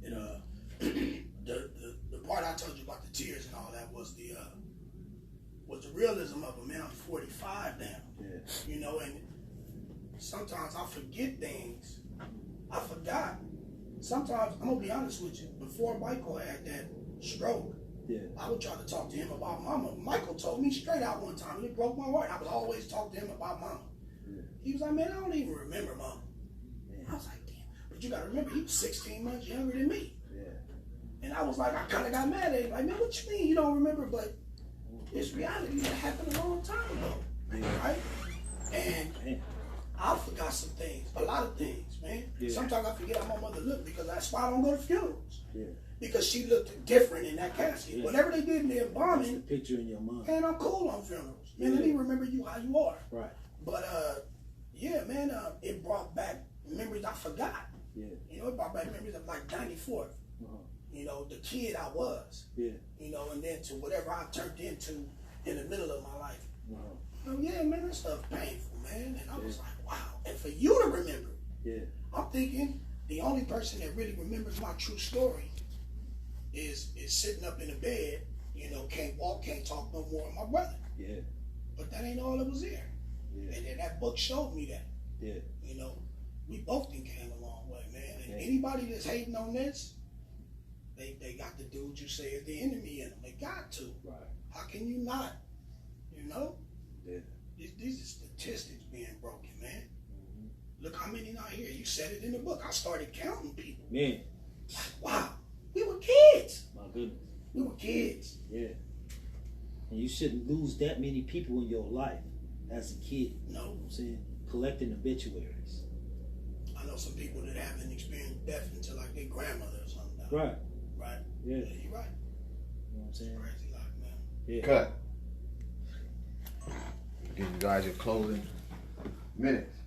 B: And the part I told you about the tears and all that was the realism of it, man. I'm 45 now. Yeah. And sometimes I forget things. I forgot. Sometimes, I'm gonna be honest with you, before Michael had that stroke,
A: Yeah.
B: I would try to talk to him about mama. Michael told me straight out one time, and it broke my heart. I was always talking to him about mama.
A: Yeah.
B: He was like, man, I don't even remember mama.
A: Yeah.
B: I was like, damn. But you got to remember, he was 16 months younger than me.
A: Yeah.
B: And I was like, I kind of got mad at him. Like, man, what you mean you don't remember? But it's reality that happened a long time ago.
A: Yeah.
B: Right? And I forgot some things, a lot of things, man.
A: Yeah.
B: Sometimes I forget how my mother looked because that's why I don't go to funerals.
A: Yeah.
B: Because she looked different in that casket.
A: Yeah.
B: Whatever they did in the embalming,
A: that's the picture in your mind.
B: man, I'm cool on funerals. Man,
A: Yeah.
B: let me remember you how you are.
A: Right.
B: But yeah, man, it brought back memories I forgot.
A: Yeah.
B: You know, it brought back memories of like 94th.
A: Uh-huh.
B: You know, the kid I was.
A: Yeah.
B: You know, and then to whatever I turned into in the middle of my life.
A: Uh-huh.
B: Oh yeah, man, that stuff painful, man. And I was like, wow. And for you to remember, I'm thinking the only person that really remembers my true story is sitting up in a bed, you know, can't walk, can't talk no more, my brother.
A: Yeah.
B: But that ain't all that was there.
A: Yeah.
B: And then that book showed me that.
A: Yeah.
B: You know, we both done came a long way, man. And
A: Yeah.
B: anybody that's hating on this, they got the dude you say is the enemy in them. They got to.
A: Right.
B: How can you not? You know?
A: Yeah.
B: These are statistics being broken, man. Mm-hmm. Look how many not here. You said it in the book. I started counting people.
A: Man.
B: Wow. We were kids.
A: My goodness.
B: We were kids.
A: Yeah. And you shouldn't lose that many people in your life as a kid.
B: No.
A: You know what I'm saying? Collecting obituaries.
B: I know some people that haven't experienced death until like their grandmother or something. Now.
A: Right.
B: Right.
A: Yeah.
B: You're right.
A: You know what I'm saying?
B: Crazy life, man.
A: Yeah.
C: Cut. Give you guys your closing minutes.